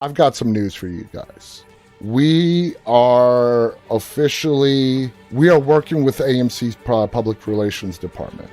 I've got some news for you guys. We are working with AMC's Public Relations Department.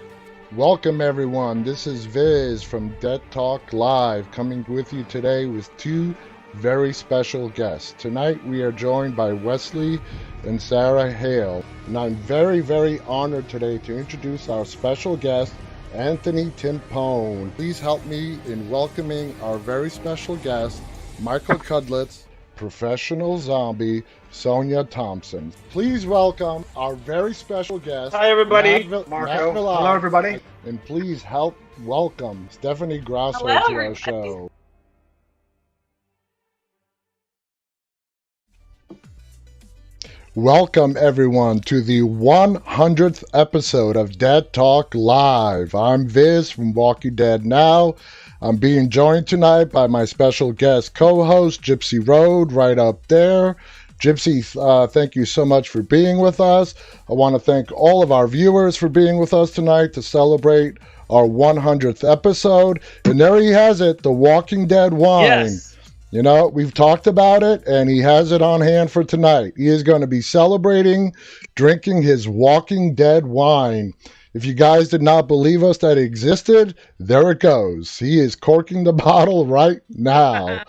Welcome everyone. This is Viz from Dead Talk Live coming with you today with two very special guests. Tonight we are joined by Wesley and Sarah Hale. And I'm very, very honored today to introduce our special guest, Anthony Timpone. Please help me in welcoming our very special guest, Michael Cudlitz, professional zombie, Sonia Thompson. Please welcome our very special guest. Hi, everybody. Marco. Hello, everybody. And please help welcome Stephanie Grasso Hello, to our everybody. show. Welcome everyone to the 100th episode of Dead Talk Live. I'm Viz from Walking Dead Now. I'm being joined tonight by my special guest co-host, Gypsy Road, right up there. Gypsy, thank you so much for being with us. I want to thank all of our viewers for being with us tonight to celebrate our 100th episode. And there he has it, the Walking Dead wine. Yes. You know, we've talked about it, and he has it on hand for tonight. He is going to be celebrating drinking his Walking Dead wine. If you guys did not believe us that it existed, there it goes. He is corking the bottle right now.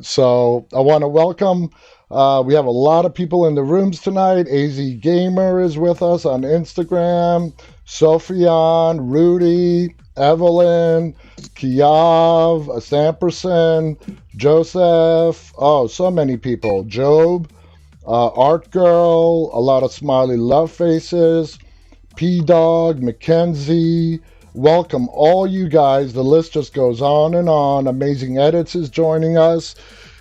So I want to welcome, we have a lot of people in the rooms tonight. AZ Gamer is with us on Instagram. Sophian, Rudy, Evelyn, Kiav, Samperson, Joseph. Oh, so many people. Job, Art Girl, a lot of smiley love faces. P-Dog, Mackenzie, welcome all you guys. The list just goes on and on. Amazing Edits is joining us.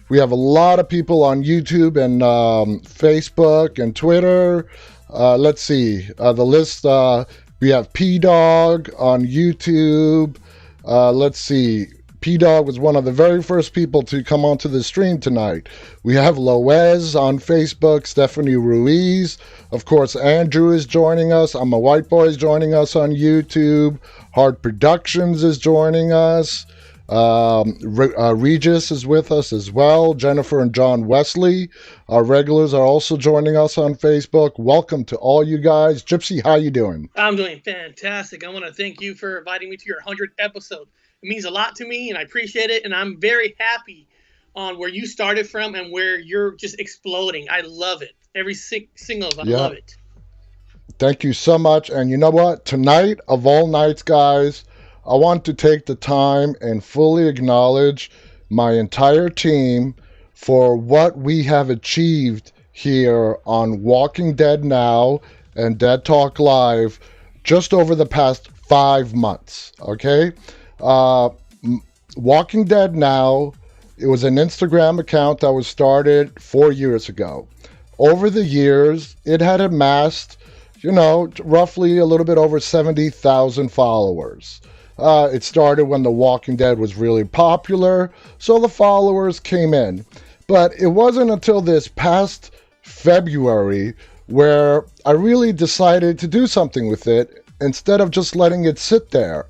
We have a lot of people on YouTube and Facebook and Twitter. Let's see. The list, we have P-Dog on YouTube. Let's see. P-Dog was one of the very first people to come onto the stream tonight. We have Loez on Facebook, Stephanie Ruiz. Of course, Andrew is joining us. I'm a White Boy is joining us on YouTube. Hard Productions is joining us. Regis is with us as well. Jennifer and John Wesley, our regulars, are also joining us on Facebook. Welcome to all you guys. Gypsy, how you doing? I'm doing fantastic. I want to thank you for inviting me to your 100th episode. It means a lot to me, and I appreciate it, and I'm very happy on where you started from and where you're just exploding. I love it. Every single of them, I love it. Thank you so much. And you know what? Tonight, of all nights, guys, I want to take the time and fully acknowledge my entire team for what we have achieved here on Walking Dead Now and Dead Talk Live just over the past 5 months, okay? Walking Dead Now, it was an Instagram account that was started 4 years ago. Over the years, it had amassed, roughly a little bit over 70,000 followers. It started when The Walking Dead was really popular, so the followers came in. But it wasn't until this past February where I really decided to do something with it instead of just letting it sit there.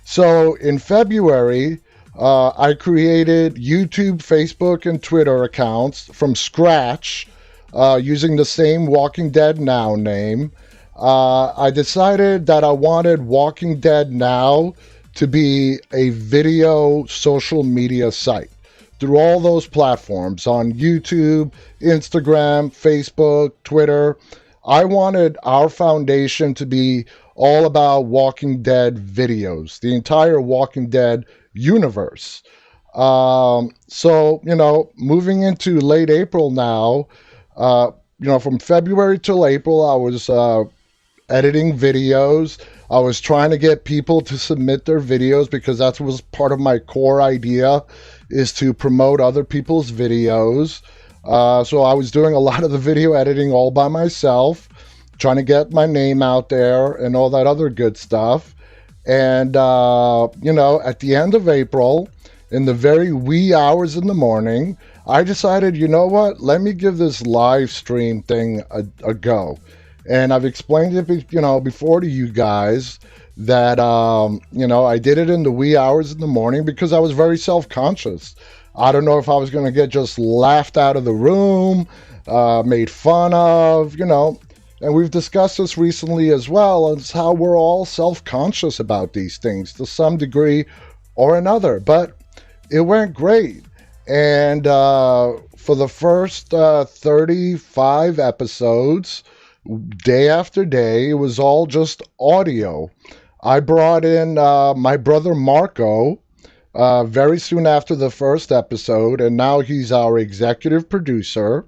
So in February, I created YouTube, Facebook, and Twitter accounts from scratch using the same Walking Dead Now name. I decided that I wanted Walking Dead Now to be a video social media site through all those platforms on YouTube, Instagram, Facebook, Twitter. I wanted our foundation to be all about Walking Dead videos, the entire Walking Dead universe. So, moving into late April now, from February till April, I was editing videos. I was trying to get people to submit their videos because that was part of my core idea, is to promote other people's videos. So I was doing a lot of the video editing all by myself, trying to get my name out there and all that other good stuff. And, at the end of April, in the very wee hours in the morning, I decided, you know what, let me give this live stream thing a go. And I've explained it, before to you guys that, I did it in the wee hours in the morning because I was very self-conscious. I don't know if I was going to get just laughed out of the room, made fun of, And we've discussed this recently as well as how we're all self conscious about these things to some degree or another. But it went great. And for the first 35 episodes, day after day, it was all just audio. I brought in my brother Marco very soon after the first episode, and now he's our executive producer.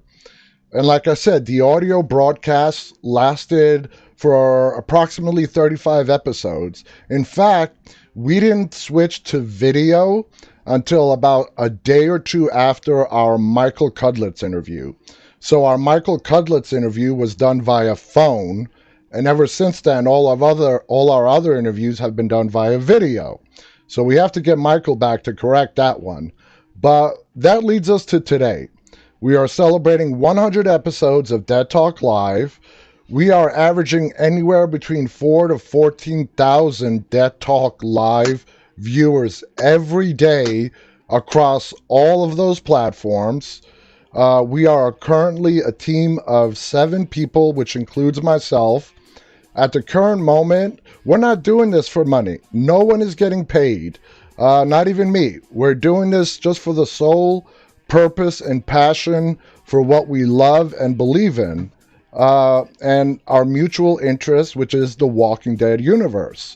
And like I said, the audio broadcast lasted for approximately 35 episodes. In fact, we didn't switch to video until about a day or two after our Michael Cudlett's interview. So our Michael Cudlett's interview was done via phone, and ever since then, all our other interviews have been done via video. So we have to get Michael back to correct that one. But that leads us to today. We are celebrating 100 episodes of Dead Talk Live. We are averaging anywhere between 4,000 to 14,000 Dead Talk Live viewers every day across all of those platforms. We are currently a team of 7 people, which includes myself. At the current moment, we're not doing this for money. No one is getting paid, not even me. We're doing this just for the sole purpose and passion for what we love and believe in, and our mutual interest, which is the Walking Dead universe.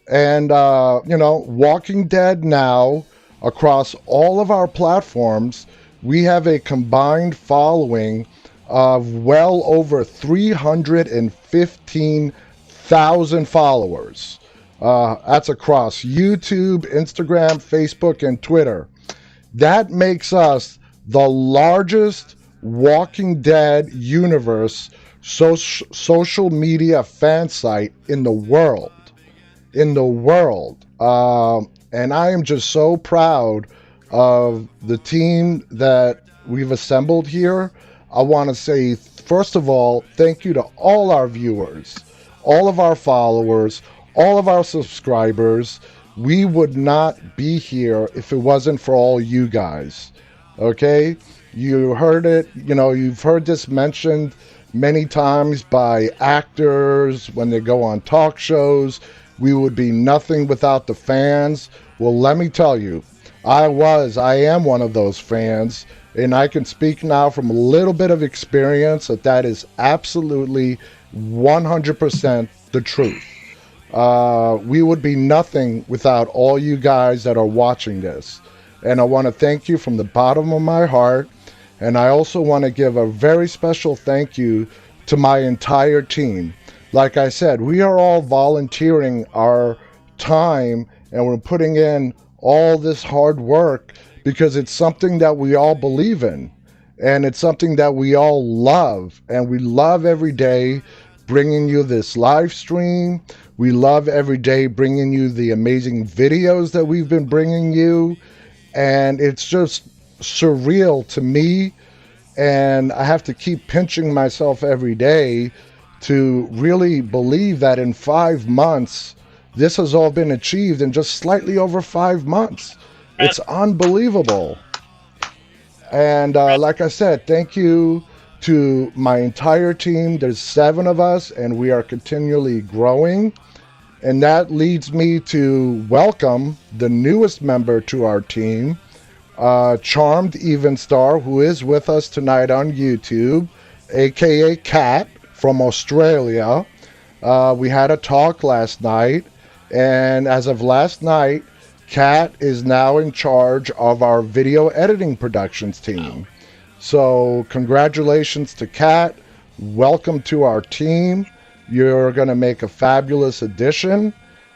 And, Walking Dead now, across all of our platforms, we have a combined following of well over 315,000 followers. That's across YouTube, Instagram, Facebook, and Twitter. That makes us the largest Walking Dead universe social media fan site in the world. And I am just so proud of the team that we've assembled here. I want to say, first of all, thank you to all our viewers, all of our followers, all of our subscribers. We would not be here if it wasn't for all you guys. Okay? You heard it, you've heard this mentioned many times by actors when they go on talk shows. We would be nothing without the fans. Well, let me tell you, I am one of those fans, and I can speak now from a little bit of experience that is absolutely 100% the truth. We would be nothing without all you guys that are watching this. And I want to thank you from the bottom of my heart. And I also want to give a very special thank you to my entire team. Like I said, we are all volunteering our time, and we're putting in all this hard work because it's something that we all believe in. And it's something that we all love. And we love every day bringing you this live stream. We love every day bringing you the amazing videos that we've been bringing you. And it's just surreal to me. And I have to keep pinching myself every day to really believe that in 5 months, this has all been achieved in just slightly over 5 months. It's unbelievable. And like I said, thank you to my entire team. There's 7 of us, and we are continually growing. And that leads me to welcome the newest member to our team, Charmed Evenstar, who is with us tonight on YouTube, aka Kat from Australia. We had a talk last night, and as of last night, Kat is now in charge of our video editing productions team. So congratulations to Kat. Welcome to our team. You're going to make a fabulous addition,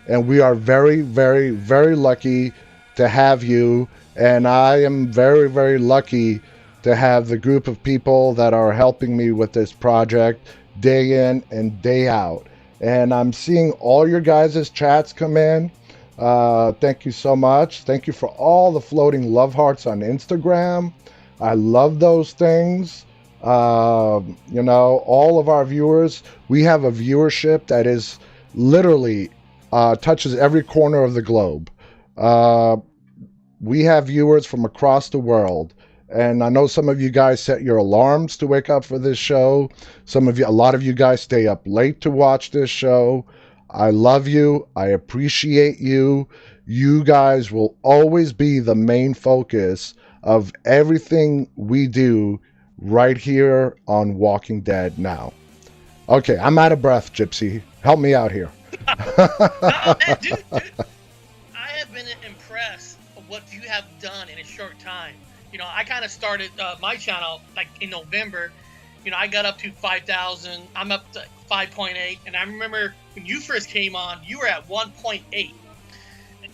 and we are very, very, very lucky to have you. And I am very, very lucky to have the group of people that are helping me with this project day in and day out. And I'm seeing all your guys' chats come in. Thank you so much. Thank you for all the floating love hearts on Instagram. I love those things. All of our viewers, we have a viewership that is literally touches every corner of the globe. we have viewers from across the world. And I know some of you guys set your alarms to wake up for this show. A lot of you guys stay up late to watch this show. I love you. I appreciate you. You guys will always be the main focus of everything we do right here on Walking Dead now. Okay, I'm out of breath, Gypsy. Help me out here. No, man, dude, I have been impressed with what you have done in a short time. You know, I kind of started my channel like in November. You know, I got up to 5,000. I'm up to 5.8. And I remember when you first came on, you were at 1.8.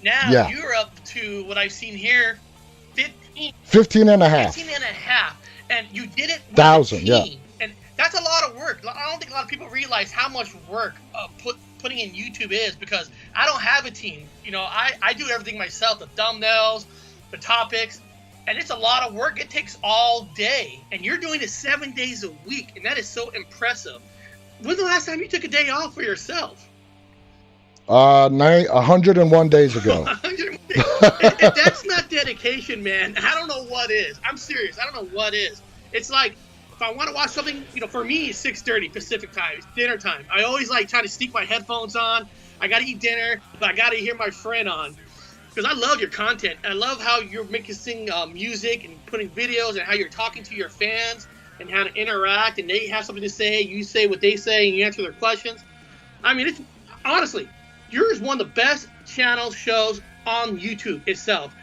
Now you're up to what I've seen here, 15 and a half. 15 and a half. And you did it with 1,000, a team. And that's a lot of work. I don't think a lot of people realize how much work putting in YouTube is, because I don't have a team. You know, I do everything myself, the thumbnails, the topics. And it's a lot of work. It takes all day. And you're doing it 7 days a week. And that is so impressive. When's the last time you took a day off for yourself? 101 days ago. 101 days. If that's not dedication, man, I don't know what is. I'm serious. I don't know what is. It's like, if I want to watch something, you know, for me, it's 6:30 Pacific time. It's dinner time. I always like try to sneak my headphones on. I got to eat dinner, but I got to hear my friend on. Because I love your content. I love how you're making music and putting videos, and how you're talking to your fans and how to interact, and they have something to say, you say what they say, and you answer their questions. I mean, it's honestly, yours one of the best shows on YouTube itself.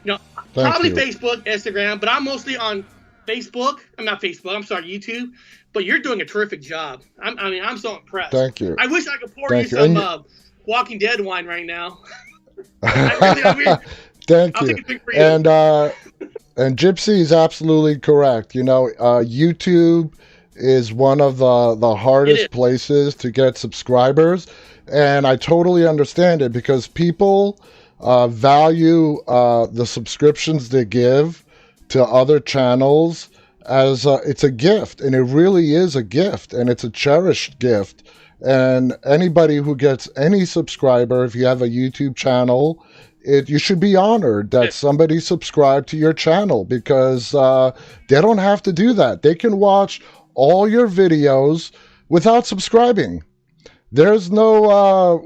You know, probably Facebook, Instagram, but I'm mostly on Facebook. I'm not Facebook. I'm sorry, YouTube. But you're doing a terrific job. I'm so impressed. Thank you. I wish I could pour you some Walking Dead wine right now. Thank you. And Gypsy is absolutely correct. You know, YouTube is one of the hardest places to get subscribers, and I totally understand it, because people value the subscriptions they give to other channels as it's a gift, and it really is a gift, and it's a cherished gift. And anybody who gets any subscriber, if you have a YouTube channel, you should be honored that somebody subscribed to your channel, because they don't have to do that. They can watch all your videos without subscribing. There's no,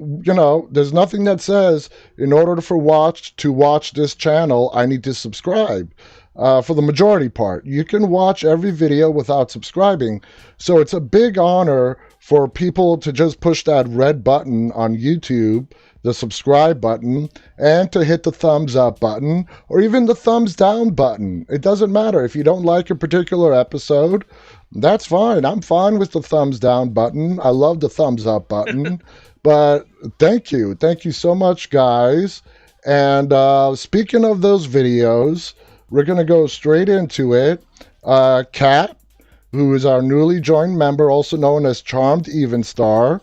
there's nothing that says in order to watch this channel, I need to subscribe. For the majority part, you can watch every video without subscribing. So it's a big honor for people to just push that red button on YouTube, the subscribe button, and to hit the thumbs up button, or even the thumbs down button. It doesn't matter. If you don't like a particular episode, that's fine. I'm fine with the thumbs down button. I love the thumbs up button. But thank you. Thank you so much, guys. And speaking of those videos, we're going to go straight into it. Kat, who is our newly joined member, also known as Charmed Even Star,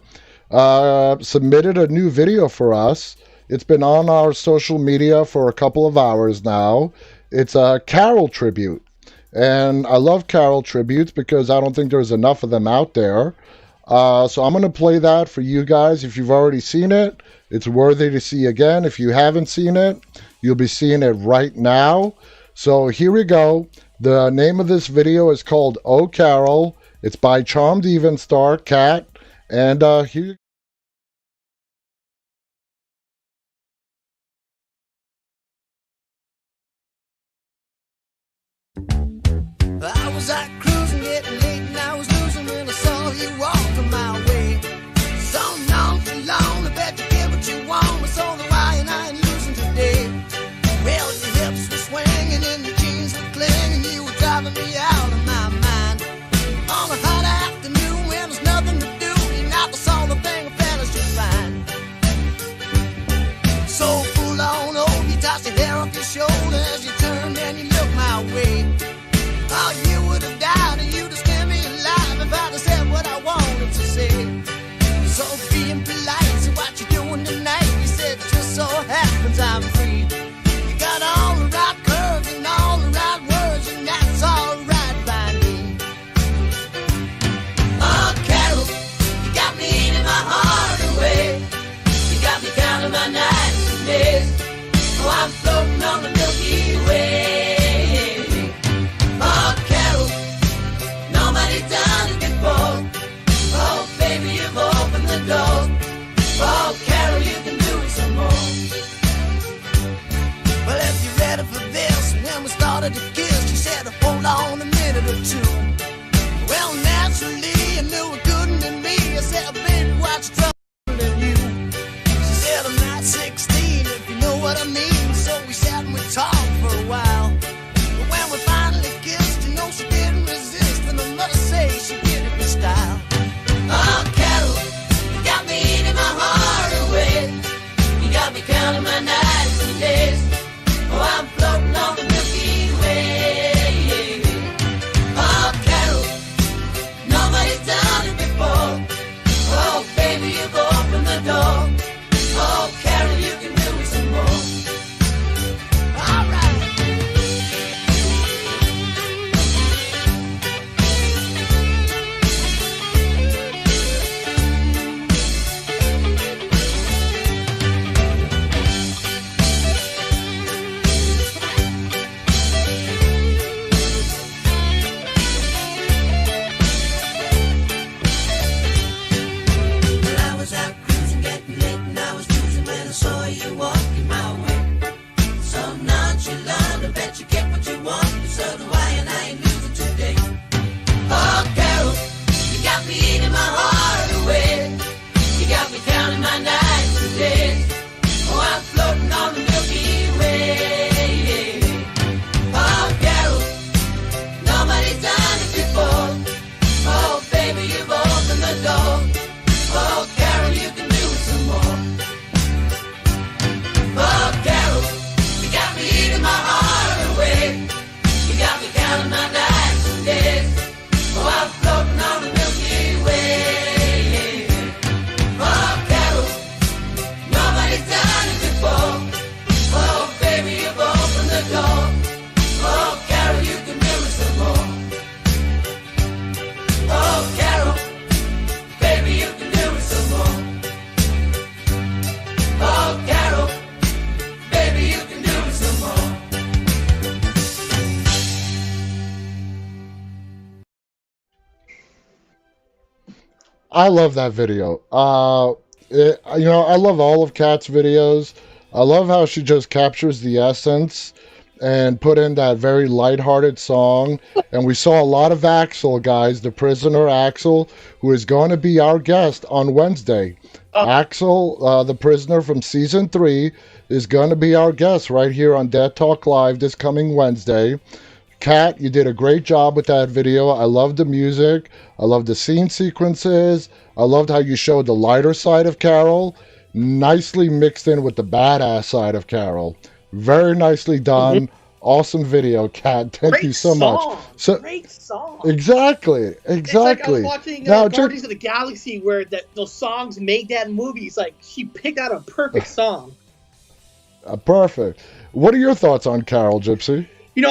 submitted a new video for us. It's been on our social media for a couple of hours now. It's a Carol tribute. And I love Carol tributes because I don't think there's enough of them out there. So I'm going to play that for you guys. If you've already seen it, it's worthy to see again. If you haven't seen it, you'll be seeing it right now. So here we go. The name of this video is called Oh Carol. It's by Charmed Even Star, Kat. And here I was out cruising, getting late, and I was losing when I saw you walking my way. So long, I bet you get what you want. I saw the why, and I ain't losing today. Well, your hips were swinging and your jeans were clinging. You were driving me out of my mind. On a hot afternoon when there's nothing to do, you're not the sort of thing a fella's just fine. So full on, oh, you tossed your hair off your shoulders as you turned and you looked my way. Oh, you would have died and you'd have scared me alive if I'd have said what I wanted to say. So being polite, so what you doing tonight? You said just so happens I'm free. You got all the right curves and all the right words, and that's all right by me. Oh, Carol, you got me eating my heart away. You got me counting my nights and days. Oh, I'm floating on the I love that video. I love all of Kat's videos. I love how she just captures the essence and put in that very lighthearted song. And we saw a lot of Axel, guys, the prisoner Axel, who is going to be our guest on Wednesday. Oh, Axel, the prisoner from season 3, is going to be our guest right here on Dead Talk Live this coming Wednesday. Kat, you did a great job with that video. I loved the music. I loved the scene sequences. I loved how you showed the lighter side of Carol, nicely mixed in with the badass side of Carol. Very nicely mhm. done. Awesome video, Kat. Thank you Great so much. song. So Great song. exactly, It's like I was exactly. watching Now, just Guardians of the Galaxy, where those songs made that movie. It's like she picked out a perfect song. perfect. What are your thoughts on Carol, Gypsy?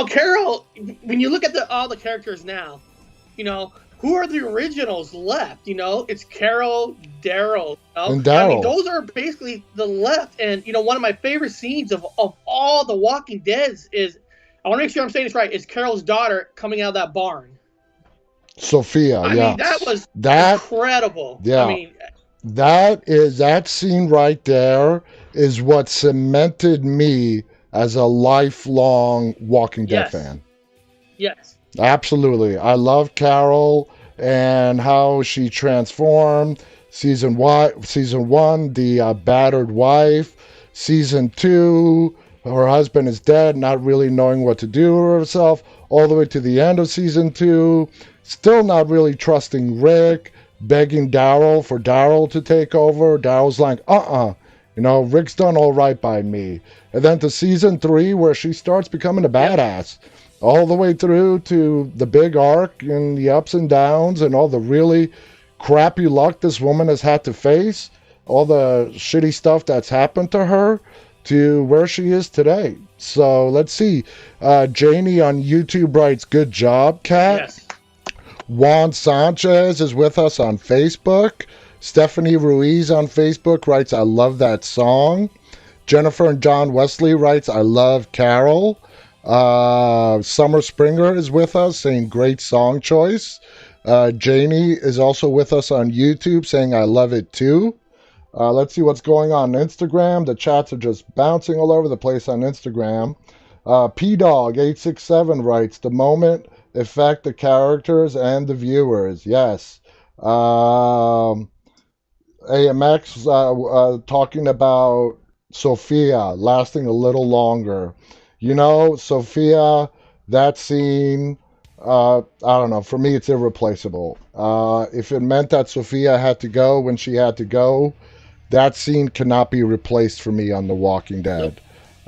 Carol. When you look at all the characters now, who are the originals left? It's Carol, Daryl. And I mean, Daryl. those are basically the left. And one of my favorite scenes of all the Walking Deads is, I want to make sure I'm saying this right, is Carol's daughter coming out of that barn. Sophia, I mean, that yes. was That, incredible. I yeah. mean, That scene right there is what cemented me as a lifelong Walking Dead yes, fan. yes, Absolutely. I love Carol and how she transformed. Season one, the battered wife. Season two, her husband is dead, not really knowing what to do with herself. All the way to the end of season two, still not really trusting Rick, begging Daryl for Daryl to take over. Daryl's like, Rick's done all right by me. And then to season three, where she starts becoming a yep, badass all the way through to the big arc and the ups and downs and all the really crappy luck this woman has had to face, all the shitty stuff that's happened to her, to where she is today. So let's see. Janie on YouTube writes, "Good job, Kat." yes. Juan Sanchez is with us on Facebook. Stephanie Ruiz on Facebook writes, "I love that song." Jennifer and John Wesley writes, "I love Carol." Summer Springer is with us saying, "Great song choice." Janie is also with us on YouTube saying, "I love it too." Let's see what's going on Instagram. The chats are just bouncing all over the place on Instagram. PDog867 writes, "The moment affect the characters and the viewers." Yes. AMX talking about Sophia lasting a little longer. Sophia, that scene, I don't know. For me, it's irreplaceable. If it meant that Sophia had to go when she had to go, that scene cannot be replaced for me on The Walking Nope, Dead.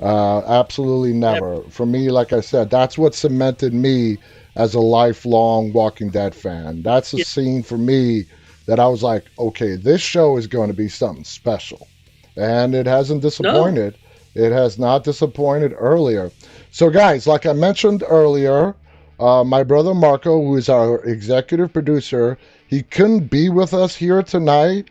Absolutely never. never. For me, like I said, that's what cemented me as a lifelong Walking Dead fan. That's a Yeah, scene for me that I was like, okay, this show is going to be something special. And it hasn't no, disappointed. It has not disappointed earlier. So, guys, like I mentioned earlier, my brother Marco, who is our executive producer, he couldn't be with us here tonight,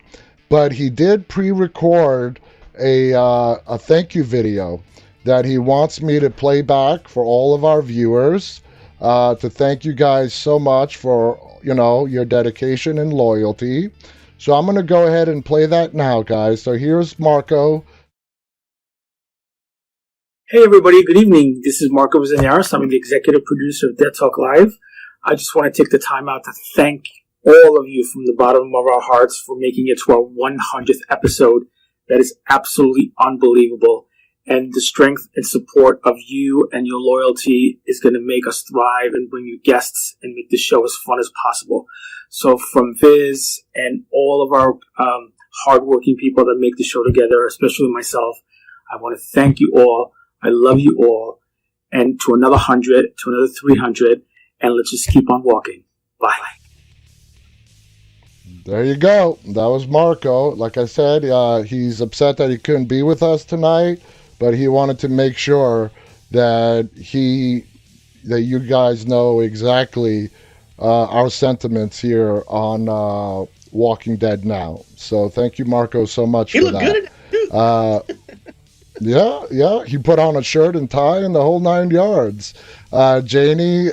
but he did pre-record a thank you video that he wants me to play back for all of our viewers, to thank you guys so much for your dedication and loyalty. So I'm going to go ahead and play that now, guys. So here's Marco. Hey everybody, good evening. This is Marco Zanaris. I'm the executive producer of Dead Talk Live. I just want to take the time out to thank all of you from the bottom of our hearts for making it to our 100th episode. That is absolutely unbelievable. And the strength and support of you and your loyalty is going to make us thrive and bring you guests and make the show as fun as possible. So from Viz and all of our hardworking people that make the show together, especially myself, I want to thank you all. I love you all. And to another 100, to another 300, and let's just keep on walking. Bye. There you go. That was Marco. Like I said, he's upset that he couldn't be with us tonight, but he wanted to make sure that you guys know exactly our sentiments here on Walking Dead now. So thank you, Marco, so much he for looked good that. in it too. Yeah, he put on a shirt and tie and the whole 9 yards. Janie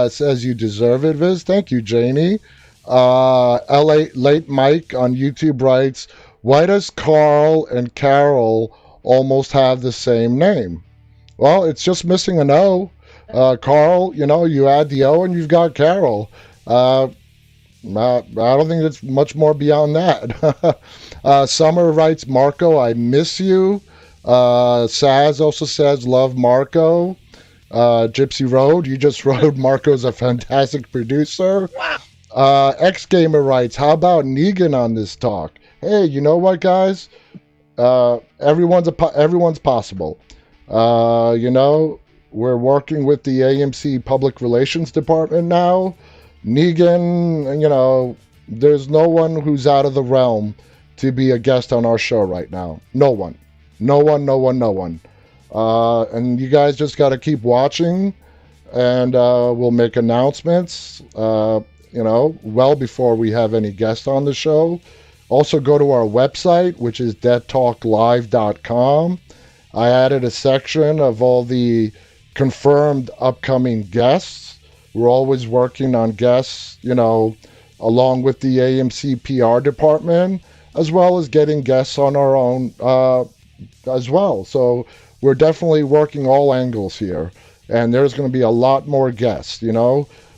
says you deserve it, Viz. Thank you, Janie. Late Mike on YouTube writes, why does Carl and Carol almost have the same name? Well, it's just missing an O. Carl, you add the O and you've got Carol. I don't think it's much more beyond that. Summer writes, Marco, I miss you. Saz also says, love Marco. Gypsy Road, you just wrote Marco's a fantastic producer. X Gamer writes, how about Negan on this talk? Hey, you know what, guys? Everyone's possible. We're working with the AMC Public Relations Department now. Negan, there's no one who's out of the realm to be a guest on our show right now. No one. And you guys just got to keep watching, and we'll make announcements, well before we have any guests on the show. Also, go to our website, which is deadtalklive.com. I added a section of all the confirmed upcoming guests. We're always working on guests, along with the AMC PR department, as well as getting guests on our own as well. So we're definitely working all angles here. And there's going to be a lot more guests,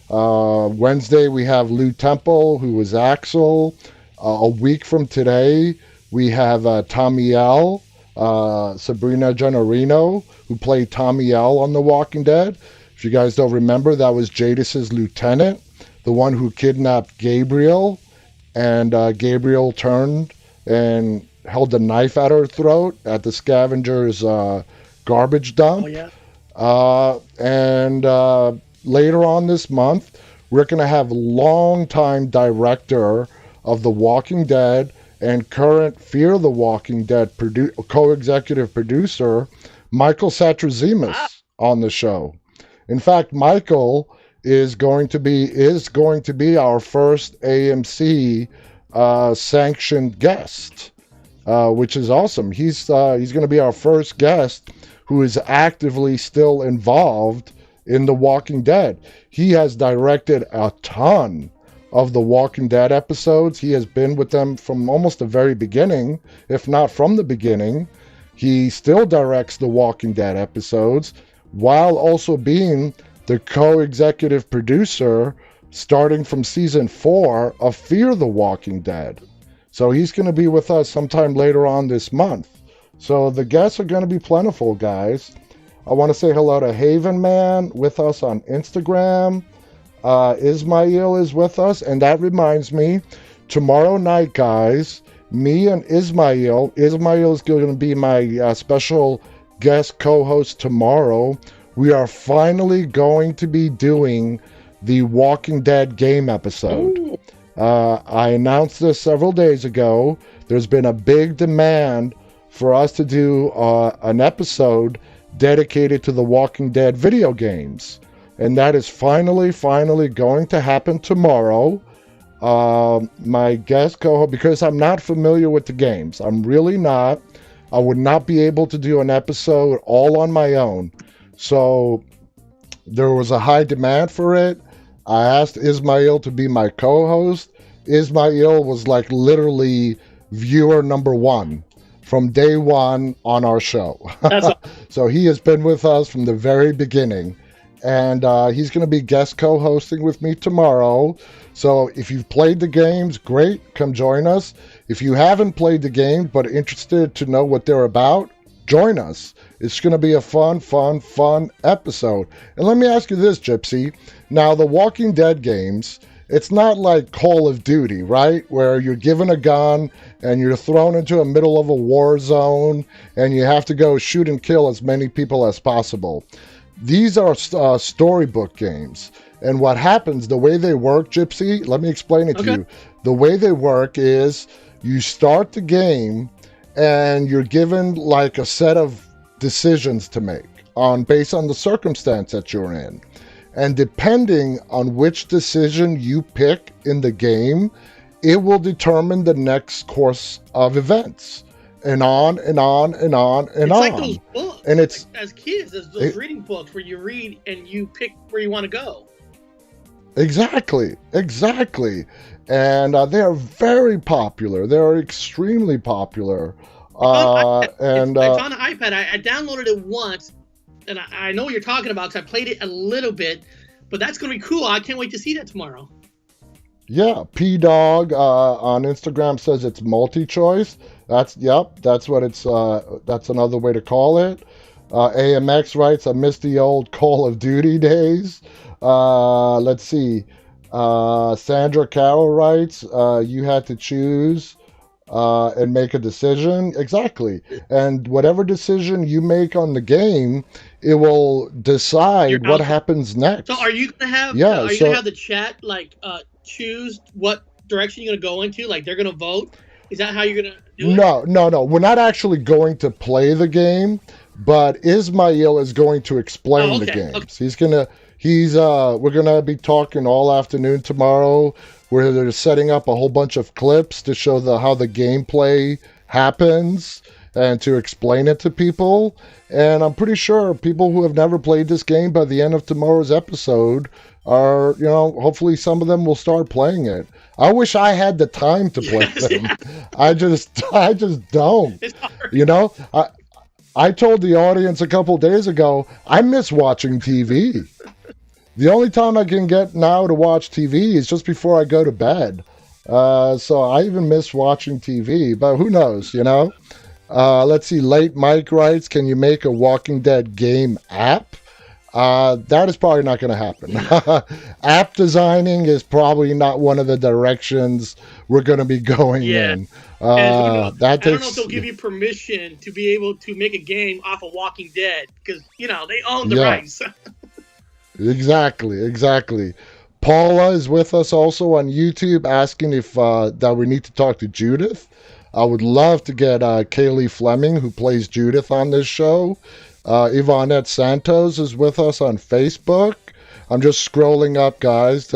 Wednesday, we have Lou Temple, who was Axel. A week from today, we have Tommy L., Sabrina Gennarino, who played Tommy L. on The Walking Dead. If you guys don't remember, that was Jadis's lieutenant, the one who kidnapped Gabriel, and Gabriel turned and held a knife at her throat at the scavenger's garbage dump. Oh, yeah. And later on this month, we're going to have longtime director of The Walking Dead and current Fear the Walking Dead co-executive producer, Michael Satrazemis, on the show. In fact, Michael is going to be our first AMC sanctioned guest, which is awesome. He's going to be our first guest who is actively still involved in The Walking Dead. He has directed a ton of The Walking Dead episodes. He has been with them from almost the very beginning, if not from the beginning. He still directs The Walking Dead episodes, while also being the co-executive producer starting from season 4 of Fear the Walking Dead. So he's going to be with us sometime later on this month. So the guests are going to be plentiful, guys. I want to say hello to Haven Man with us on Instagram. Ismail is with us, and that reminds me, tomorrow night, guys, me and Ismail is going to be my special guest co-host tomorrow. We are finally going to be doing the Walking Dead game episode. I announced this several days ago. There's been a big demand for us to do an episode dedicated to the Walking Dead video games. And that is finally going to happen tomorrow. My guest co-host, because I'm not familiar with the games. I'm really not. I would not be able to do an episode all on my own. So there was a high demand for it. I asked Ismail to be my co-host. Ismail was like literally viewer number 1 from day 1 on our show. So he has been with us from the very beginning. And he's going to be guest co-hosting with me tomorrow. So if you've played the games, great, come join us. If you haven't played the game but interested to know what they're about, join us. It's going to be a fun episode. And let me ask you this, Gypsy. Now, the Walking Dead games, it's not like Call of Duty, right? Where you're given a gun and you're thrown into the middle of a war zone and you have to go shoot and kill as many people as possible. These are storybook games. And what happens, the way they work, Gypsy, let me explain it to you. The way they work is you start the game and you're given like a set of decisions to make based on the circumstance that you're in. And depending on which decision you pick in the game, it will determine the next course of events. And on and on and on and on. It's like those books. And it's like, as kids, there's those reading books where you read and you pick where you want to go. Exactly. And they are very popular. They are extremely popular. I found an iPad. I downloaded it once, and I know what you're talking about because I played it a little bit. But that's gonna be cool. I can't wait to see that tomorrow. Yeah, P Dog on Instagram says it's multi-choice. That's what it's. That's another way to call it. AMX writes, "I miss the old Call of Duty days." Let's see. Sandra Carroll writes, "You had to choose and make a decision." Exactly, and whatever decision you make on the game, it will decide what happens next. So, are you gonna have? Yeah, are you gonna have the chat choose what direction you're gonna go into? Like they're gonna vote. Is that how you're gonna do it? No. We're not actually going to play the game, but Ismail is going to explain the games. Okay. We're gonna be talking all afternoon tomorrow, where they're setting up a whole bunch of clips to show how the gameplay happens and to explain it to people. And I'm pretty sure people who have never played this game by the end of tomorrow's episode are, hopefully some of them will start playing it. I wish I had the time to play them. Yeah. I just don't. It's hard. I told the audience a couple days ago, I miss watching TV. The only time I can get now to watch TV is just before I go to bed. So I even miss watching TV, but who knows, Let's see, Late Mike writes, "Can you make a Walking Dead game app?" That is probably not going to happen. App designing is probably not one of the directions we're going to be going in. I don't know if they'll give you permission to be able to make a game off of Walking Dead because, they own the rights. Exactly. Paula is with us also on YouTube asking if that we need to talk to Judith. I would love to get Kaylee Fleming, who plays Judith, on this show. Yvonette Santos is with us on Facebook. I'm just scrolling up, guys.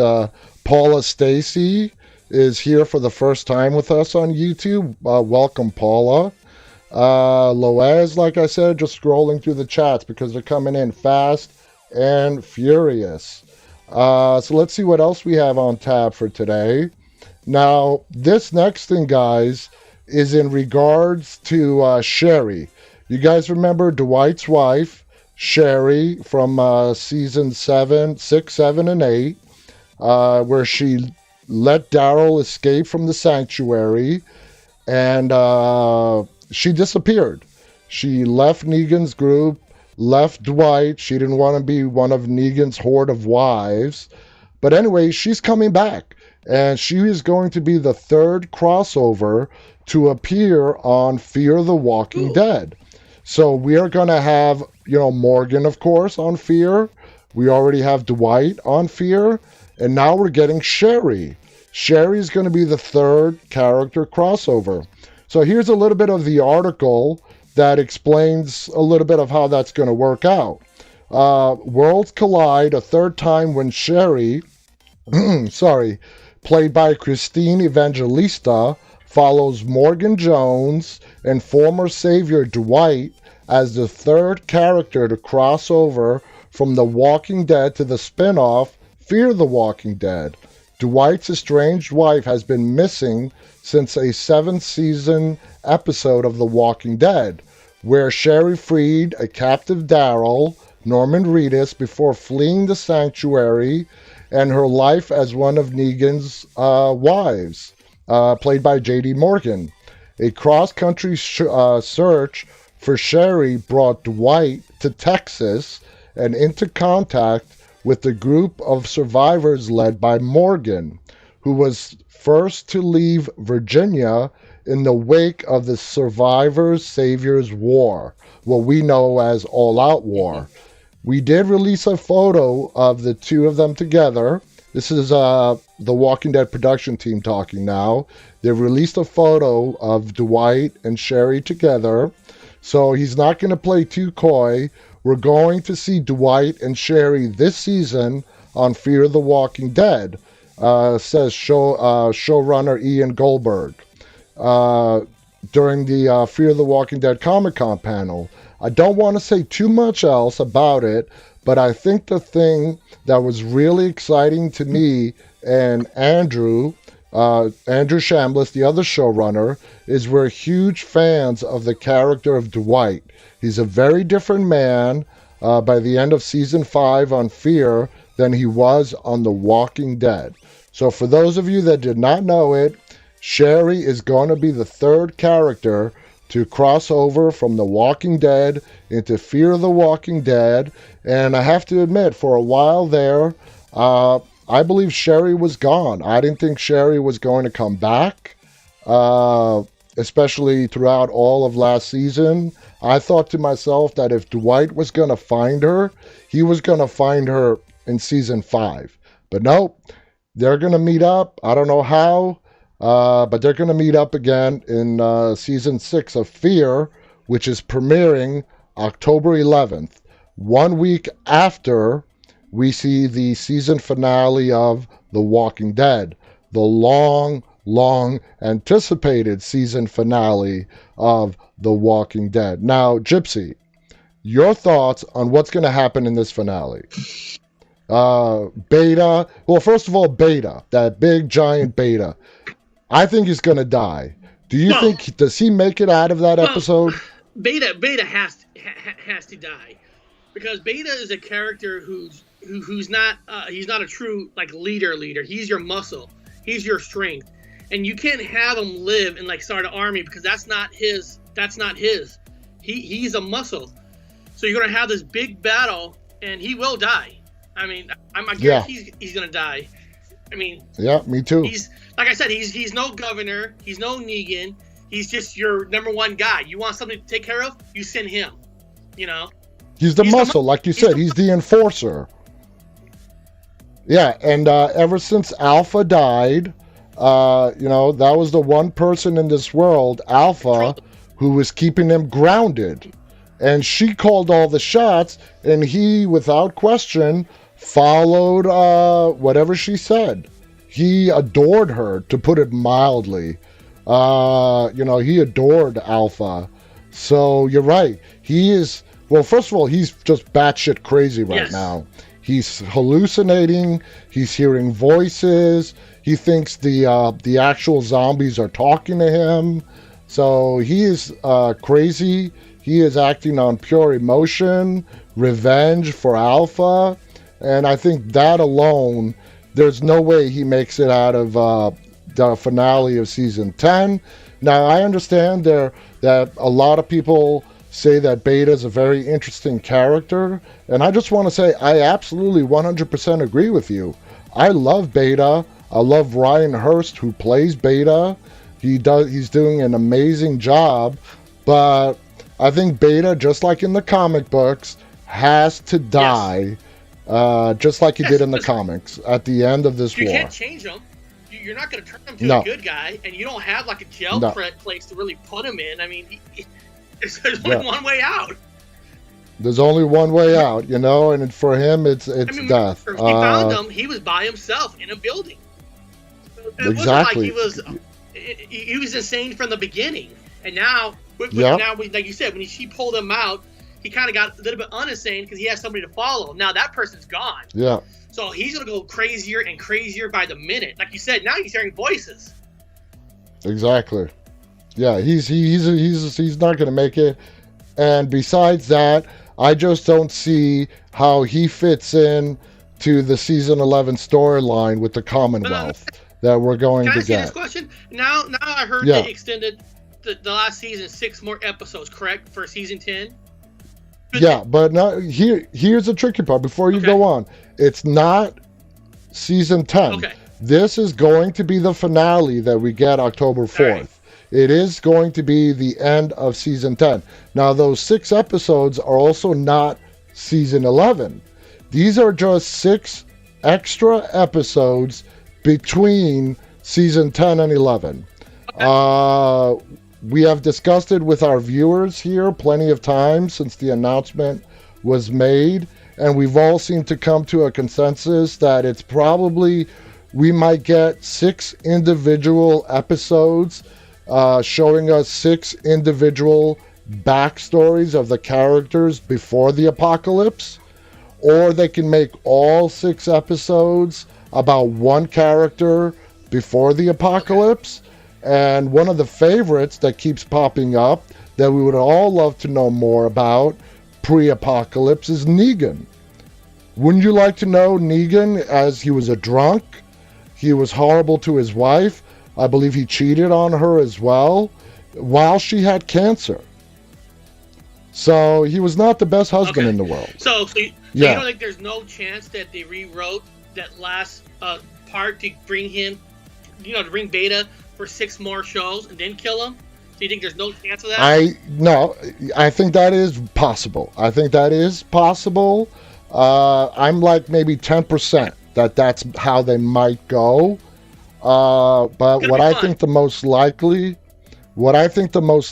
Paula Stacy is here for the first time with us on YouTube. Welcome, Paula. Loaz, like I said, just scrolling through the chats because they're coming in fast and furious. So let's see what else we have on tab for today. Now, this next thing, guys, is in regards to Sherry. You guys remember Dwight's wife, Sherry, from season 6, 7, and 8, where she let Daryl escape from the sanctuary, and she disappeared. She left Negan's group, left Dwight. She didn't want to be one of Negan's horde of wives. But anyway, she's coming back, and she is going to be the third crossover to appear on Fear the Walking Dead. So we are going to have, Morgan, of course, on Fear. We already have Dwight on Fear. And now we're getting Sherry. Sherry's going to be the third character crossover. So here's a little bit of the article that explains a little bit of how that's going to work out. Worlds collide a third time when Sherry, played by Christine Evangelista, follows Morgan Jones and former savior Dwight as the third character to cross over from The Walking Dead to the spin-off Fear the Walking Dead. Dwight's estranged wife has been missing since a 7th season episode of The Walking Dead, where Sherry freed a captive Daryl, Norman Reedus, before fleeing the sanctuary, and her life as one of Negan's wives, played by J.D. Morgan. A cross-country search for Sherry brought Dwight to Texas and into contact with the group of survivors led by Morgan, who was first to leave Virginia in the wake of the Survivors Saviors War, what we know as All Out War. We did release a photo of the two of them together. This is the Walking Dead production team talking now. They've released a photo of Dwight and Sherry together. So he's not going to play too coy. We're going to see Dwight and Sherry this season on Fear the Walking Dead, says showrunner Ian Goldberg. during the Fear the Walking Dead Comic-Con panel. I don't want to say too much else about it, but I think the thing that was really exciting to me and Andrew Shambliss, the other showrunner, is we're huge fans of the character of Dwight. He's a very different man by the end of season 5 on Fear than he was on The Walking Dead. So for those of you that did not know it, Sherry is going to be the third character to cross over from The Walking Dead into Fear the Walking Dead. And I have to admit, for a while there, I believe Sherry was gone. I didn't think Sherry was going to come back, especially throughout all of last season. I thought to myself that if Dwight was going to find her, he was going to find her in season 5. But nope, they're going to meet up. I don't know how. But they're going to meet up again in season 6 of Fear, which is premiering October 11th, 1 week after we see the season finale of The Walking Dead, the long anticipated season finale of The Walking Dead. Now, Gypsy, your thoughts on what's going to happen in this finale? Beta, well, first of all, Beta, that big giant Beta. I think he's going to die. Do you think, does he make it out of that episode? Beta has to die, because Beta is a character who's not he's not a true like leader. He's your muscle. He's your strength, and you can't have him live and like start an army, because that's not his. He's a muscle. So you're gonna have this big battle, and he will die. I mean, I guarantee he's gonna die. I mean, yeah, me too. He's like I said, he's no governor, he's no Negan, he's just your number one guy. You want something to take care of, you send him. You know, he's the muscle, like you said. He's the enforcer. Yeah, and ever since Alpha died, that was the one person in this world, Alpha, who was keeping him grounded, and she called all the shots, and he, without question, followed whatever she said. He adored her, to put it mildly. He adored Alpha. So you're right. He is, well, first of all, he's just batshit crazy right now. He's hallucinating. He's hearing voices. He thinks the actual zombies are talking to him. So he is crazy. He is acting on pure emotion, revenge for Alpha. And I think that alone, there's no way he makes it out of the finale of season 10. Now, I understand that a lot of people say that Beta is a very interesting character. And I just want to say, I absolutely 100% agree with you. I love Beta. I love Ryan Hurst, who plays Beta. He's doing an amazing job. But I think Beta, just like in the comic books, has to die. Just like he did in the comics at the end of this war. You can't change him. You're not going to turn him to a good guy, and you don't have like a jail place to really put him in. I mean, there's only one way out. There's only one way out, and for him, it's death. He found him. He was by himself in a building. Exactly. It wasn't like he was insane from the beginning, and now, now, like you said, when she pulled him out, he kind of got a little bit uninsane because he has somebody to follow. Now that person's gone. Yeah. So he's gonna go crazier and crazier by the minute. Like you said, now he's hearing voices. Exactly. Yeah, he's not gonna make it. And besides that, I just don't see how he fits in to the season 11 storyline with the Commonwealth that we're going to get. Can I ask this question? Now I heard they extended the last season 6 more episodes, correct, for season 10? Yeah, but now here's the tricky part. Before you go on, it's not season 10. Okay. This is going to be the finale that we get October 4th. Right. It is going to be the end of season 10. Now, those 6 episodes are also not season 11. These are just 6 extra episodes between season 10 and 11. Okay. We have discussed it with our viewers here plenty of times since the announcement was made, and we've all seemed to come to a consensus that it's probably, we might get 6 individual episodes showing us 6 individual backstories of the characters before the apocalypse, or they can make all 6 episodes about one character before the apocalypse. And one of the favorites that keeps popping up that we would all love to know more about pre-apocalypse is Negan. Wouldn't you like to know Negan, as he was a drunk? He was horrible to his wife. I believe he cheated on her as well while she had cancer. So he was not the best husband in the world. So you don't think there's no chance that they rewrote that last part to bring him, to bring Beta for 6 more shows and then kill him? So you think there's no chance of that? I think that is possible. I'm like maybe 10% that's how they might go. But what I think the most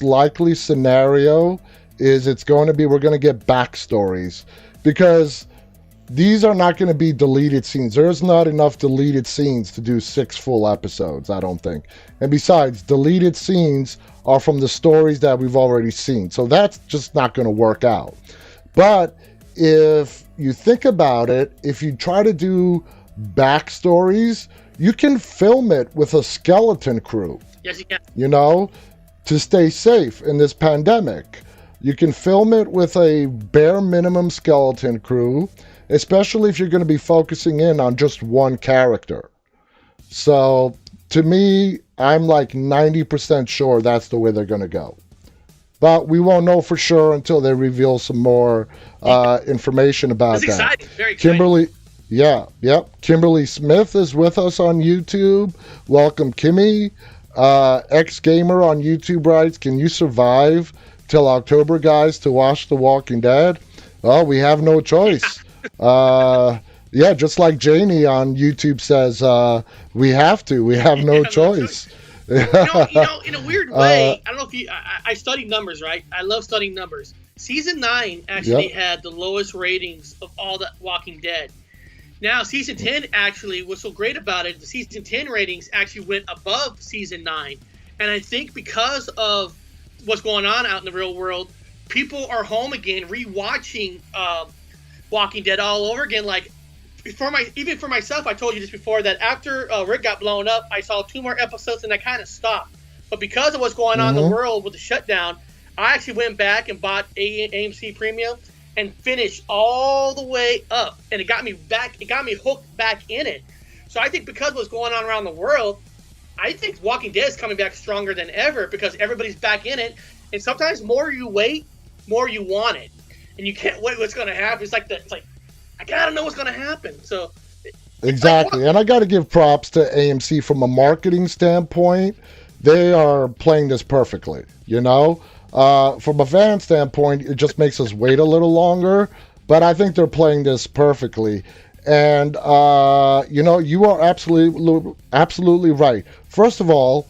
likely scenario is we're going to get backstories, because these are not going to be deleted scenes. There's not enough deleted scenes to do 6 full episodes, I don't think. And besides, deleted scenes are from the stories that we've already seen. So that's just not going to work out. But if you think about it, if you try to do backstories, you can film it with a skeleton crew. Yes, you can. To stay safe in this pandemic. You can film it with a bare minimum skeleton crew, especially if you're going to be focusing in on just one character. So, to me, I'm like 90% sure that's the way they're going to go. But we won't know for sure until they reveal some more information about that. Exciting. Very exciting. Kimberly Smith is with us on YouTube. Welcome, Kimmy. X-Gamer on YouTube writes, can you survive till October, guys, to watch The Walking Dead? Well, we have no choice. Just like Janie on YouTube says, we have to. We have no choice. In a weird way, I don't know if I study numbers, right? I love studying numbers. Season 9 actually had the lowest ratings of all the Walking Dead. Now, Season 10 actually, what's so great about it, the Season 10 ratings actually went above Season 9. And I think because of what's going on out in the real world, people are home again, rewatching Walking Dead all over again. Like, even for myself, I told you this before, that after Rick got blown up, I saw 2 more episodes and I kind of stopped. But because of what's going on in the world with the shutdown, I actually went back and bought AMC Premium and finished all the way up, and it got me hooked back in it. So I think because of what's going on around the world, I think Walking Dead is coming back stronger than ever because everybody's back in it. And sometimes more you wait, more you want it, and you can't wait what's going to happen. It's like I gotta know what's going to happen. So exactly, and I got to give props to AMC from a marketing standpoint. They are playing this perfectly. From a fan standpoint, it just makes us wait a little longer, but I think they're playing this perfectly. And, you are absolutely right. First of all,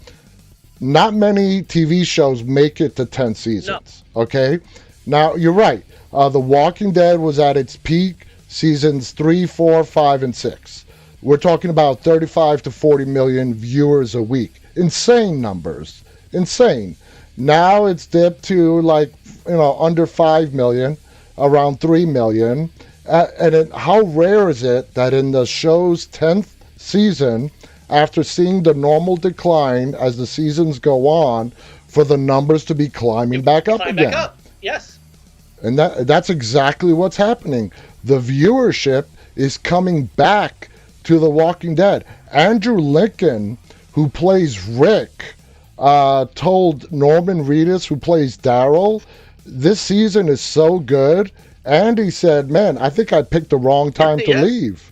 not many TV shows make it to 10 seasons, okay? Now, you're right. The Walking Dead was at its peak, seasons 3, 4, 5, and 6. We're talking about 35 to 40 million viewers a week. Insane numbers. Insane. Now it's dipped to under 5 million, around 3 million. How rare is it that in the show's 10th season, after seeing the normal decline as the seasons go on, for the numbers to be climbing back up again? Back up. Yes. And that's exactly what's happening. The viewership is coming back to The Walking Dead. Andrew Lincoln, who plays Rick, told Norman Reedus, who plays Daryl, this season is so good. And he said, man, I think I picked the wrong time to leave.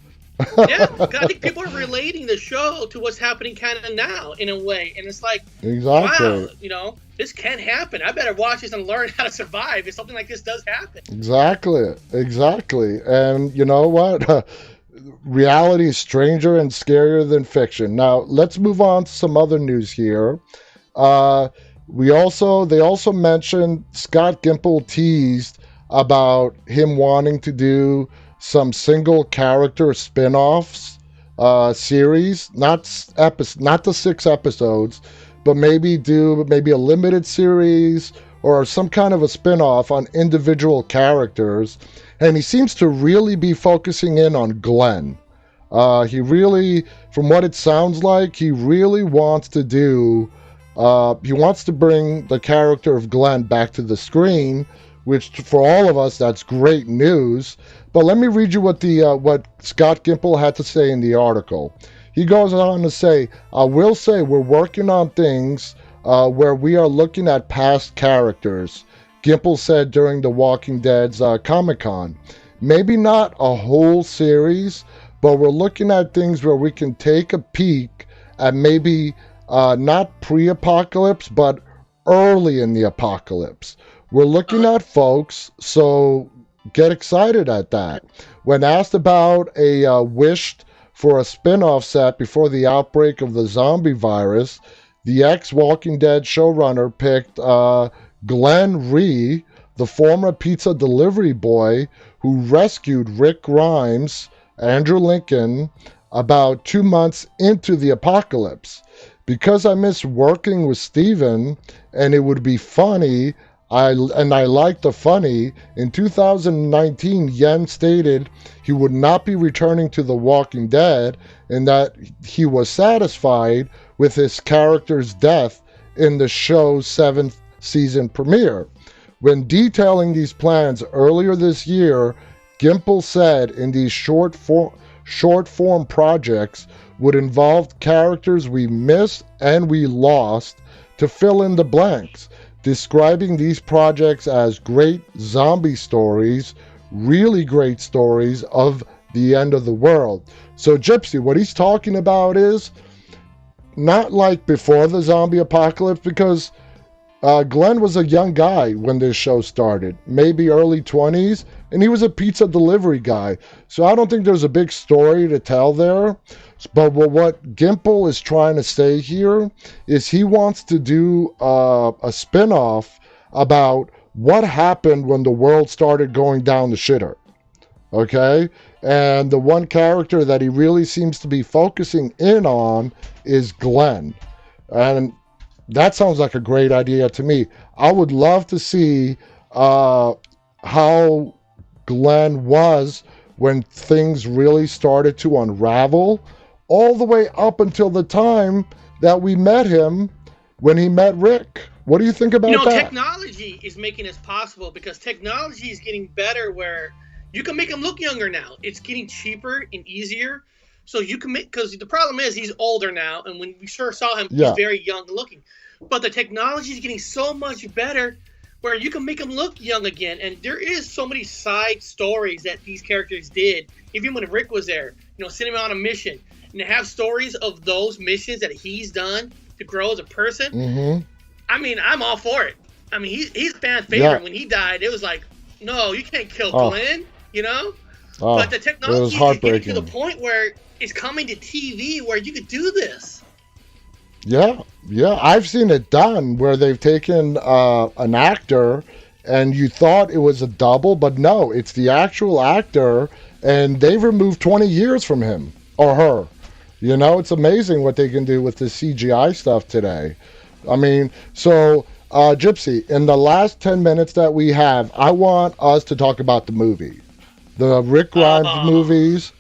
Yeah, I think people are relating the show to what's happening kind of now in a way. And it's like, exactly. Wow, this can't happen. I better watch this and learn how to survive if something like this does happen. Exactly. And you know what? Reality is stranger and scarier than fiction. Now, let's move on to some other news here. They also mentioned Scott Gimple teased about him wanting to do some single character spin-offs series, not the 6 episodes, but maybe do maybe a limited series or some kind of a spin-off on individual characters. And he seems to really be focusing in on Glenn. He really, from what it sounds like, he really wants to do, he wants to bring the character of Glenn back to the screen, which for all of us, that's great news. But let me read you what Scott Gimple had to say in the article. He goes on to say, I will say we're working on things where we are looking at past characters, Gimple said during the Walking Dead's Comic-Con. Maybe not a whole series, but we're looking at things where we can take a peek at maybe not pre-apocalypse, but early in the apocalypse. We're looking at folks, so get excited at that. When asked about a wished for a spin-off set before the outbreak of the zombie virus, the ex-Walking Dead showrunner picked Glenn Rhee, the former pizza delivery boy who rescued Rick Grimes, Andrew Lincoln, about 2 months into the apocalypse. Because I miss working with Steven, and it would be funny, I like the funny, in 2019, Yen stated he would not be returning to The Walking Dead and that he was satisfied with his character's death in the show's 7th season premiere. When detailing these plans earlier this year, Gimple said in these short form projects would involve characters we missed and we lost to fill in the blanks, describing these projects as great zombie stories, really great stories of the end of the world. So Gypsy, what he's talking about is not like before the zombie apocalypse, because Glenn was a young guy when this show started, maybe early 20s, and he was a pizza delivery guy. So I don't think there's a big story to tell there. But what Gimple is trying to say here is he wants to do a spin-off about what happened when the world started going down the shitter. Okay? And the one character that he really seems to be focusing in on is Glenn. And that sounds like a great idea to me. I would love to see how Glenn was when things really started to unravel, all the way up until the time that we met him when he met Rick. What do you think about that? Technology is making this possible because technology is getting better where you can make him look younger now. It's getting cheaper and easier. So you can make, because the problem is he's older now, and when we sure saw him, he's very young looking. But the technology is getting so much better where you can make him look young again. And there is so many side stories that these characters did, even when Rick was there, sending him on a mission. And to have stories of those missions that he's done to grow as a person, mm-hmm. I mean, I'm all for it. I mean, he's fan favorite. When he died, it was like, no, you can't kill Glenn, But the technology is getting to the point where it's coming to TV where you could do this. Yeah, I've seen it done where they've taken an actor and you thought it was a double, but no, it's the actual actor, and they've removed 20 years from him or her. It's amazing what they can do with the CGI stuff today. I mean, so Gypsy, in the last 10 minutes that we have, I want us to talk about the movie, the Rick Grimes movies.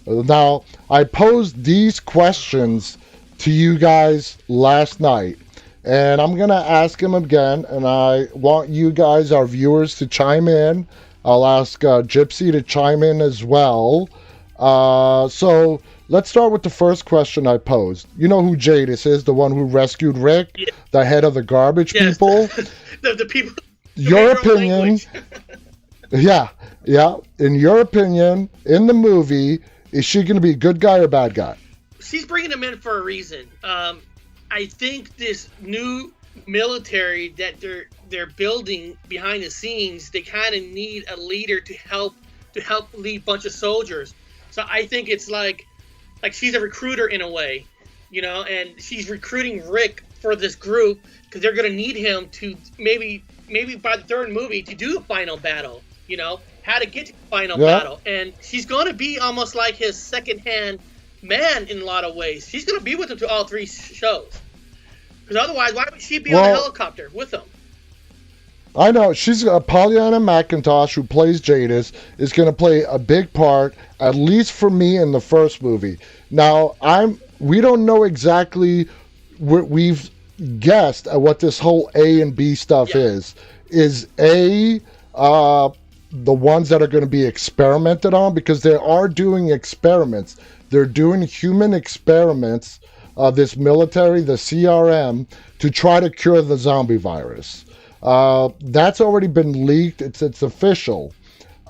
Now, I posed these questions to you guys last night, and I'm going to ask him again, and I want you guys, our viewers, to chime in. I'll ask Gypsy to chime in as well. So let's start with the first question I posed. You know who Jadis is, the one who rescued Rick, the head of the garbage people? the people. Your opinion. Yeah. In your opinion, in the movie, is she going to be good guy or bad guy? She's bringing him in for a reason. I think this new military that they're building behind the scenes, they kind of need a leader to help lead a bunch of soldiers. So I think it's like she's a recruiter in a way, and she's recruiting Rick for this group because they're going to need him to maybe by the third movie to do a final battle, how to get to the final battle. And she's going to be almost like his second-hand man in a lot of ways. She's going to be with him to all three shows. Because otherwise, why would she be on the Well, helicopter with him? I know she's Pollyanna McIntosh, who plays Jadis, is going to play a big part, at least for me, in the first movie. Now, we don't know exactly. We've guessed at what this whole A and B stuff is. Is A the ones that are going to be experimented on? Because they are doing experiments. They're doing human experiments. This military, the CRM, to try to cure the zombie virus. That's already been leaked. It's official.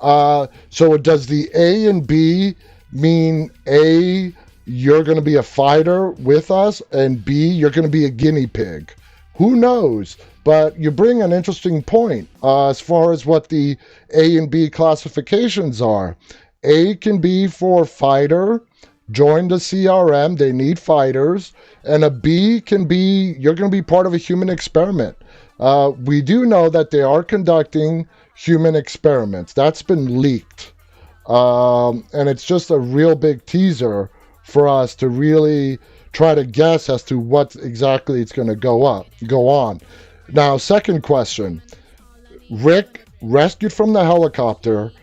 So does the A and B mean A, you're going to be a fighter with us, and B, you're going to be a guinea pig? Who knows? But you bring an interesting point as far as what the A and B classifications are. A can be for fighter, join the CRM, they need fighters, and a B can be, you're going to be part of a human experiment. We do know that they are conducting human experiments. That's been leaked. And it's just a real big teaser for us to really try to guess as to what exactly it's going to go on. Now, second question. Rick, rescued from the helicopter,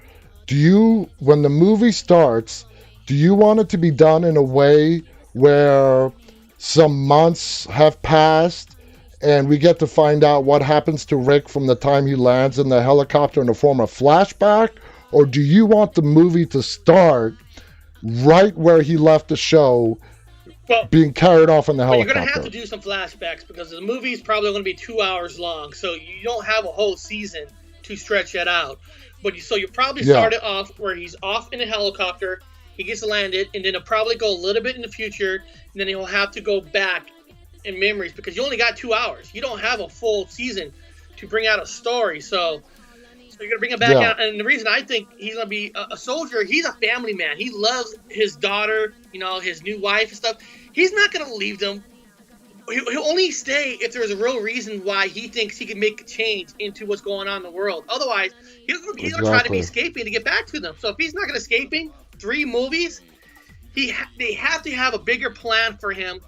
when the movie starts, do you want it to be done in a way where some months have passed and we get to find out what happens to Rick from the time he lands in the helicopter in the form of flashback? Or do you want the movie to start right where he left the show, being carried off in the helicopter? You're going to have to do some flashbacks because the movie is probably going to be 2 hours long. So you don't have a whole season to stretch that out. So you probably start it off where he's off in a helicopter, he gets landed, and then it'll probably go a little bit in the future, and then he'll have to go back in memories because you only got 2 hours. You don't have a full season to bring out a story. So you're going to bring him back out. And the reason I think he's going to be a soldier, he's a family man. He loves his daughter, his new wife and stuff. He's not going to leave them. He'll only stay if there's a real reason why he thinks he can make a change into what's going on in the world. Otherwise, he's going to try to be escaping to get back to them. So if he's not going to escaping 3 movies, they have to have a bigger plan for him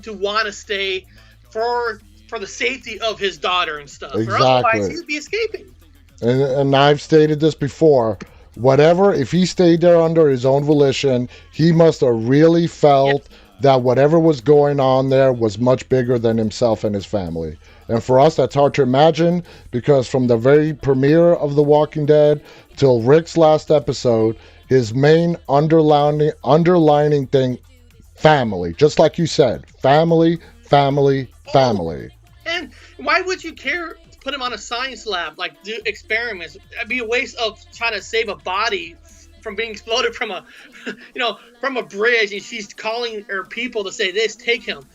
to want to stay for the safety of his daughter and stuff. Exactly. Or otherwise, he'd be escaping. And I've stated this before. If he stayed there under his own volition, he must have really felt that whatever was going on there was much bigger than himself and his family. And for us, that's hard to imagine because from the very premiere of The Walking Dead till Rick's last episode, his main underlining thing, family. Just like you said, family. And why would you care to put him on a science lab, like do experiments? It'd be a waste of trying to save a body from being exploded from a, from a bridge, and she's calling her people to say this, take him.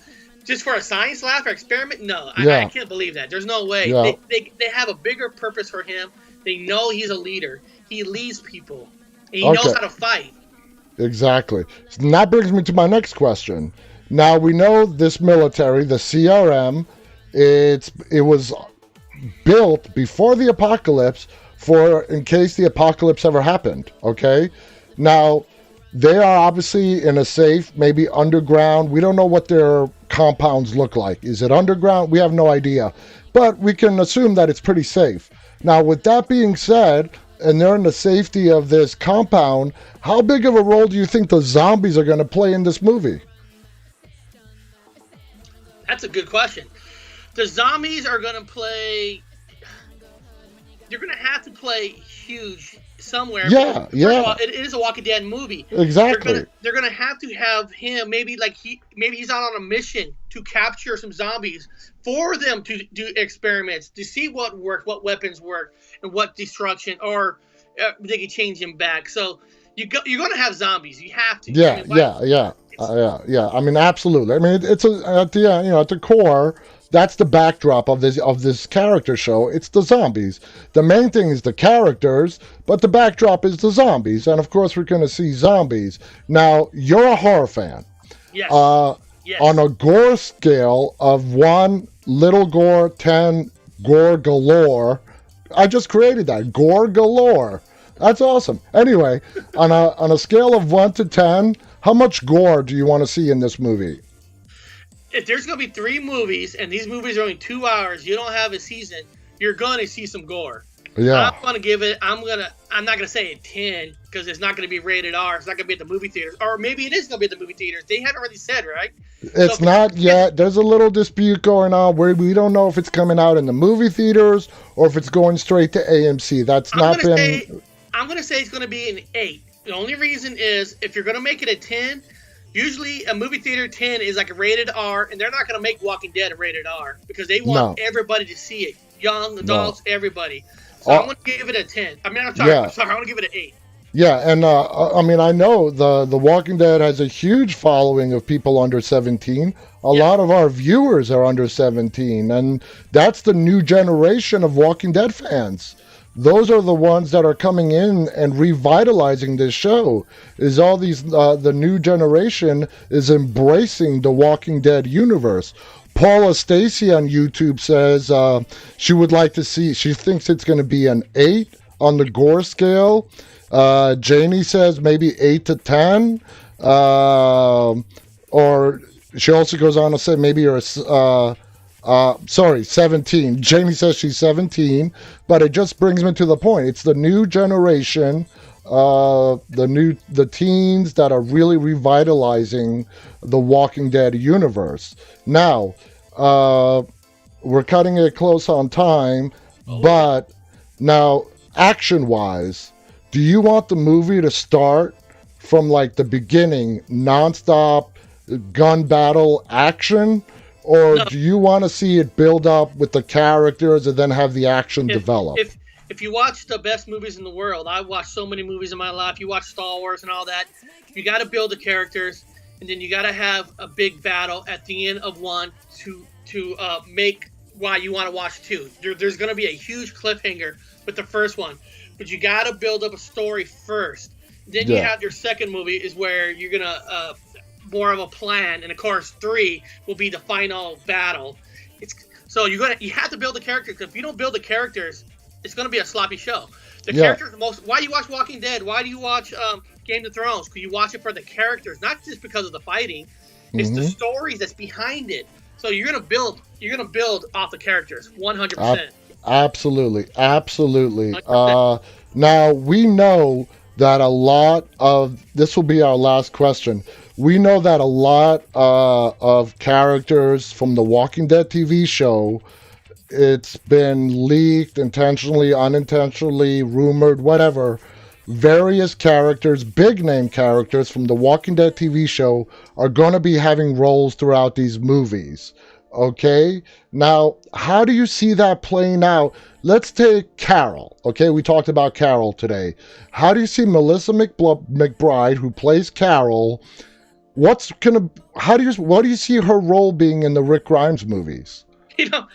Just for a science lab or experiment? No, I can't believe that. There's no way. Yeah. They have a bigger purpose for him. They know he's a leader. He leads people. And he knows how to fight. Exactly. And that brings me to my next question. Now, we know this military, the CRM, it was built before the apocalypse for in case the apocalypse ever happened, okay? Now, they are obviously in a safe, maybe underground. We don't know what their compounds look like. Is it underground? We have no idea. But we can assume that it's pretty safe. Now, with that being said, and they're in the safety of this compound, how big of a role do you think the zombies are going to play in this movie? That's a good question. The zombies are going to play... They're going to have to play huge somewhere. Yeah. First of all, it is a Walking Dead movie. Exactly. They're going to have to have him, maybe he's out on a mission to capture some zombies for them to do experiments, to see what works, what weapons work, and what destruction, or they can change him back. So you're going to have zombies. You have to. Yeah. I mean, absolutely. I mean, it's at the core. That's the backdrop of this character show. It's the zombies. The main thing is the characters, but the backdrop is the zombies. And of course, we're going to see zombies. Now, you're a horror fan. Yes. Yes. On a gore scale of 1 little gore, 10 gore galore. I just created that, gore galore. That's awesome. Anyway, on a scale of 1 to 10, how much gore do you want to see in this movie? if there's going to be 3 movies and these movies are only 2 hours, you don't have a season, you're going to see some gore. Yeah. I'm going to give it, I'm not going to say a 10 because it's not going to be rated R. It's not going to be at the movie theaters. Or maybe it is going to be at the movie theaters. They haven't really said, right? It's not yet. There's a little dispute going on where we don't know if it's coming out in the movie theaters or if it's going straight to AMC. That's not been... I'm going to say it's going to be an 8. The only reason is if you're going to make it a 10, usually a movie theater 10 is like a rated R, and they're not going to make Walking Dead a rated R because they want everybody to see it. Young, adults, everybody. So I'm going to give it a 10. I mean, I'm sorry, I'm going to give it an 8. Yeah, and I mean, I know the Walking Dead has a huge following of people under 17. A lot of our viewers are under 17, and that's the new generation of Walking Dead fans. Those are the ones that are coming in and revitalizing this show. Is all these the new generation is embracing the Walking Dead universe. Paula Stacy on YouTube says she would like to see. She thinks it's going to be an 8 on the gore scale. Janie says maybe 8 to 10. Or she also goes on to say maybe 17. Jamie says she's 17, but it just brings me to the point. It's the new generation, the teens that are really revitalizing the Walking Dead universe. Now, we're cutting it close on time, but now action-wise, do you want the movie to start from like the beginning, nonstop gun battle action? Or do you want to see it build up with the characters and then have the action develop? If you watch the best movies in the world, I've watched so many movies in my life. You watch Star Wars and all that. You got to build the characters, and then you got to have a big battle at the end of one to make why you want to watch 2. There's going to be a huge cliffhanger with the first one, but you got to build up a story first. Then you have your second movie is where you're going to more of a plan, and of course 3 will be the final battle. So you have to build the characters. If you don't build the characters, it's going to be a sloppy show. The characters, why do you watch Walking Dead? Why do you watch Game of Thrones? Because you watch it for the characters, not just because of the fighting. It's the stories that's behind it. So you're gonna build off the characters 100%. Absolutely. Now we know that a lot of this will be our last question. We know that a lot of characters from the Walking Dead TV show, it's been leaked, intentionally, unintentionally, rumored, whatever. Various characters, big name characters from the Walking Dead TV show are going to be having roles throughout these movies. Okay? Now, how do you see that playing out? Let's take Carol. Okay, we talked about Carol today. How do you see Melissa McBride, who plays Carol, what do you see her role being in the Rick Grimes movies? You know,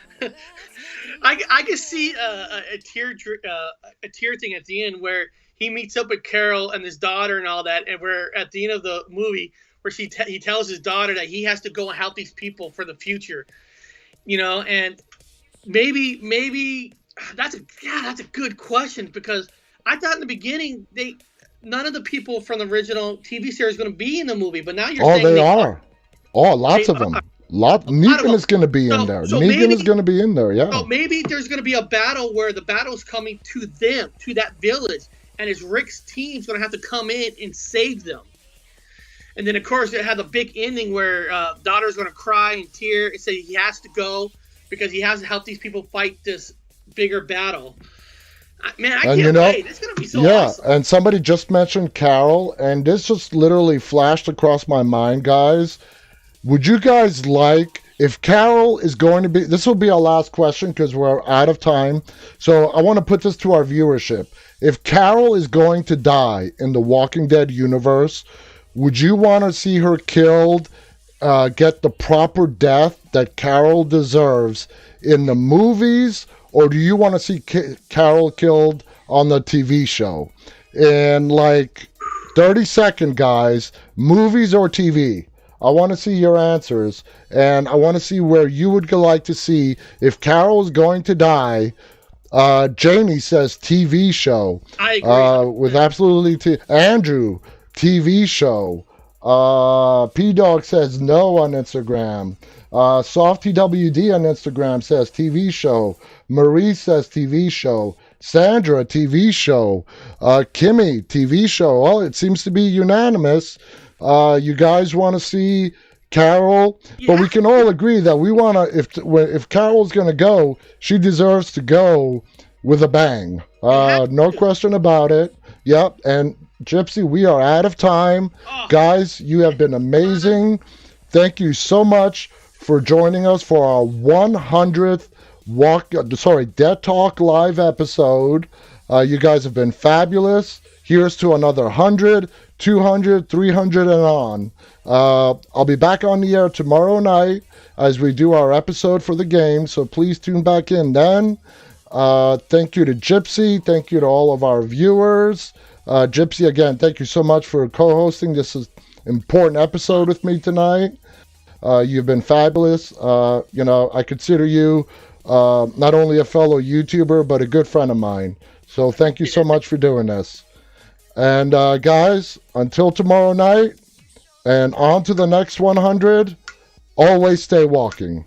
I can see a tear thing at the end where he meets up with Carol and his daughter and all that, and where at the end of the movie where he tells his daughter that he has to go and help these people for the future, you know, and maybe that's a good question, because I thought in the beginning none of the people from the original TV series are going to be in the movie, but now you're saying they are. Lots of them. Negan is going to be in there. Negan is going to be in there, yeah. So maybe there's going to be a battle where the battle's coming to them, to that village, and it's Rick's team's going to have to come in and save them. And then, of course, it had the big ending where daughter's going to cry and tear and say he has to go because he has to help these people fight this bigger battle. Man, I can't wait. It's going to be so awesome. And somebody just mentioned Carol, and this just literally flashed across my mind, guys. Would you guys like, if Carol is going to be, this will be our last question because we're out of time. So I want to put this to our viewership. If Carol is going to die in the Walking Dead universe, would you want to see her killed, get the proper death that Carol deserves in the movies, or do you want to see Carol killed on the TV show? In like 30-second, guys, movies or TV? I want to see your answers, and I want to see where you would like to see if Carol is going to die. Jamie says TV show. I agree. With absolutely Andrew, TV show. P-Dog says no on Instagram. Softy WD on Instagram says TV show. Marie says TV show. Sandra, TV show. Kimmy, TV show. Oh, it seems to be unanimous. You guys want to see Carol? But we can all agree that we want to, if Carol's going to go, she deserves to go with a bang. No question about it. Yep. And Gypsy, we are out of time. Guys, you have been amazing. Thank you so much for joining us for our 100th Dead Talk Live episode. You guys have been fabulous. Here's to another 100, 200, 300, and on. I'll be back on the air tomorrow night as we do our episode for the game, so please tune back in then. Thank you to Gypsy. Thank you to all of our viewers. Gypsy, again, thank you so much for co-hosting this important episode with me tonight. You've been fabulous. I consider you not only a fellow YouTuber, but a good friend of mine. So thank you so much for doing this. And guys, until tomorrow night, and on to the next 100, always stay walking.